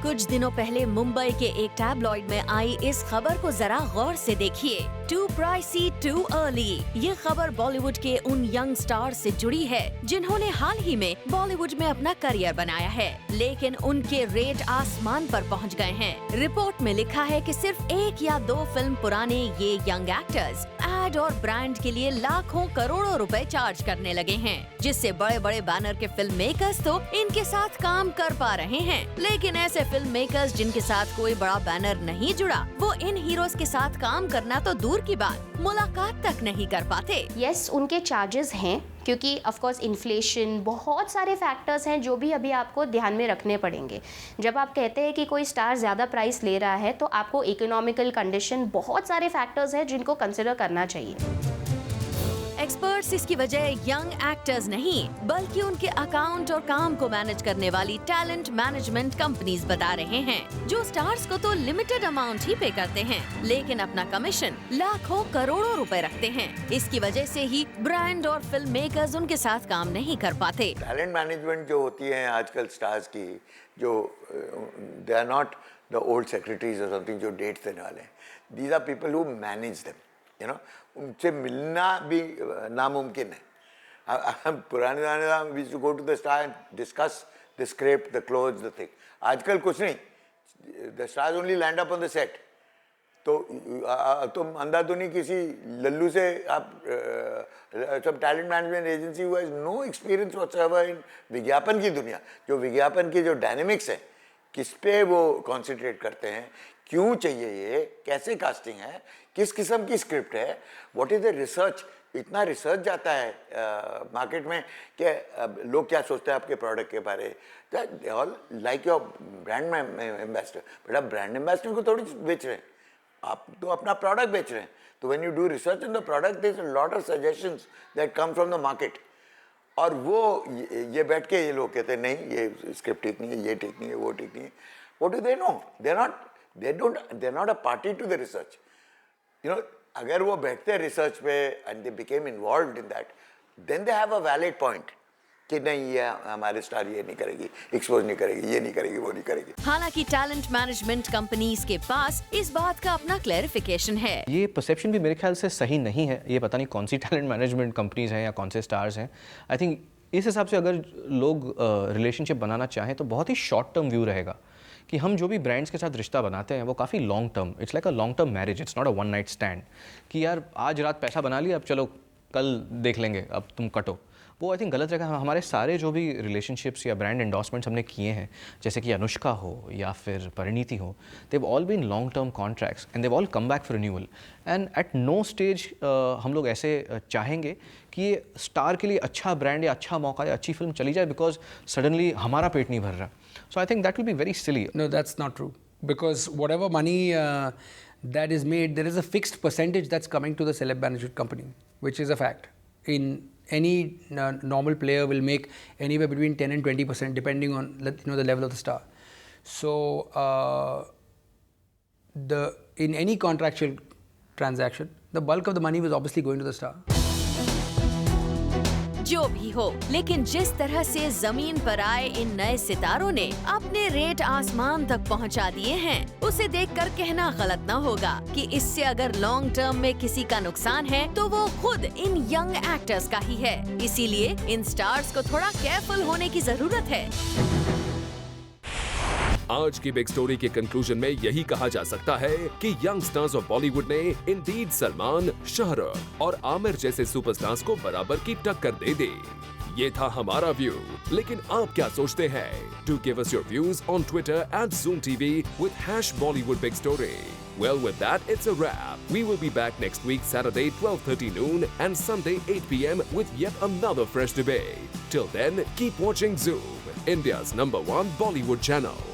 कुछ दिनों पहले मुंबई के एक टैबलॉइड में आई इस खबर को जरा गौर से देखिए। टू प्राइसी टू अर्ली, ये खबर बॉलीवुड के उन यंग स्टार से जुड़ी है जिन्होंने हाल ही में बॉलीवुड में अपना करियर बनाया है, लेकिन उनके रेट आसमान पर पहुंच गए हैं। रिपोर्ट में लिखा है कि सिर्फ 1 या 2 फिल्म पुराने ये यंग एक्टर्स एड और ब्रांड के लिए लाखों करोड़ों रुपए चार्ज करने लगे हैं, जिससे बड़े बड़े बैनर के फिल्म मेकर्स तो इनके साथ काम कर पा रहे हैं, लेकिन ऐसे फिल्म मेकर्स जिनके साथ कोई बड़ा बैनर नहीं जुड़ा, वो इन हीरोज के साथ काम करना तो दूर की बात, मुलाकात तक नहीं कर पाते। यस, उनके चार्जेस हैं, क्योंकि ऑफ कोर्स इन्फ्लेशन, बहुत सारे फैक्टर्स हैं जो भी अभी आपको ध्यान में रखने पड़ेंगे। जब आप कहते हैं कि कोई स्टार ज़्यादा प्राइस ले रहा है, तो आपको इकोनॉमिकल कंडीशन, बहुत सारे फैक्टर्स हैं जिनको कंसिडर करना चाहिए। एक्सपर्ट्स इसकी वजह यंग एक्टर्स नहीं, बल्कि उनके अकाउंट और काम को मैनेज करने वाली टैलेंट मैनेजमेंट कंपनीज बता रहे हैं, जो स्टार्स को तो लिमिटेड अमाउंट ही पे करते हैं, लेकिन अपना कमीशन लाखों करोड़ों रुपए रखते हैं। इसकी वजह से ही ब्रांड और फिल्म मेकर्स उनके साथ काम नहीं कर पाते। टैलेंट मैनेजमेंट जो होती है आजकल स्टार्स की, जो they are not the old secretaries और समथिंग जो डेट्स देने वाले हैं, these are people who manage them, you know. उनसे मिलना भी नामुमकिन है। पुराने ज़माने में we used to go to the star and discuss the script, the clothes, the thing. आजकल कुछ नहीं, the stars only land up on the set. तो तुम अंधाधुनी किसी लल्लू से आप सब टैलेंट मैनेजमेंट एजेंसी हुआ इज नो एक्सपीरियंस व्हाटसएवर इन विज्ञापन की दुनिया। जो विज्ञापन की जो डायनेमिक्स है, किस पे वो कॉन्सेंट्रेट करते हैं, क्यों चाहिए ये, कैसे कास्टिंग है, किस किस्म की स्क्रिप्ट है, व्हाट इज द रिसर्च। इतना रिसर्च जाता है मार्केट में कि लोग क्या सोचते हैं आपके प्रोडक्ट के बारे में। All like your brand ambassador, but आप ब्रांड एम्बेसडर को थोड़ी बेच रहे हैं, आप तो अपना प्रोडक्ट बेच रहे हैं। तो when you do research in the product, there is a lot of suggestions that come from the market. और वो ये बैठ के ये लोग कहते हैं नहीं ये स्क्रिप्ट ठीक नहीं है, ये ठीक नहीं है, वो ठीक नहीं है। What do they know? They are not a party to the research, you know. अगर वो बैठते हैं रिसर्च पे and they became involved in that, then they have a valid point कि नहीं ये हमारे स्टार ये नहीं करेगी, एक्सपोज नहीं करेगी, ये नहीं करेगी, वो नहीं करेगी। हालांकि टैलेंट मैनेजमेंट कंपनीज के पास इस बात का अपना क्लैरिफिकेशन है। ये परसेप्शन भी मेरे ख्याल से सही नहीं है। ये पता नहीं कौन सी टैलेंट मैनेजमेंट कंपनीज हैं या कौन से स्टार्स हैं। आई थिंक इस हिसाब से अगर लोग रिलेशनशिप बनाना चाहें तो बहुत ही शॉर्ट टर्म व्यू रहेगा कि हम जो भी ब्रांड्स के साथ रिश्ता बनाते हैं वो काफ़ी long term, it's like a long term marriage, it's not a one night stand कि यार आज रात पैसा बना लिया, अब चलो कल देख लेंगे, अब तुम कटो। वो आई थिंक गलत रहेगा। हमारे सारे जो भी रिलेशनशिप्स या ब्रांड एंडोर्समेंट्स हमने किए हैं, जैसे कि अनुष्का हो या फिर परिणीति हो, they've all been long term contracts and they've all come back for renewal. And at no stage हम लोग ऐसे चाहेंगे कि ये स्टार के लिए अच्छा ब्रांड या अच्छा मौका या अच्छी फिल्म चली जाए बिकॉज सडनली हमारा पेट नहीं भर रहा। So I think that will be very silly. No, that's not true. Because whatever money that is made, there is a fixed percentage that's coming to the celeb management company, which is a fact. In any normal player will make anywhere between 10 and 20% depending on the level of the star. So in any contractual transaction, the bulk of the money was obviously going to the star. जो भी हो, लेकिन जिस तरह से जमीन पर आए इन नए सितारों ने अपने रेट आसमान तक पहुंचा दिए हैं, उसे देखकर कहना गलत न होगा कि इससे अगर लॉन्ग टर्म में किसी का नुकसान है तो वो खुद इन यंग एक्टर्स का ही है। इसीलिए इन स्टार्स को थोड़ा केयरफुल होने की जरूरत है। आज की बिग स्टोरी के कंक्लूजन में यही कहा जा सकता है कि यंग स्टार्स ऑफ बॉलीवुड ने इंडीड सलमान, शाहरुख और आमिर जैसे सुपरस्टार्स को बराबर की टक्कर दे दी। ये था हमारा व्यू, लेकिन आप क्या सोचते हैं? Do give us your views on Twitter @ZoomTV with #BollywoodBigStory. Well, with that, it's a wrap. We will be back next week, Saturday 12:30 noon and Sunday 8 p.m. with yet another fresh debate. Till then, keep watching Zoom, India's #1 Bollywood channel.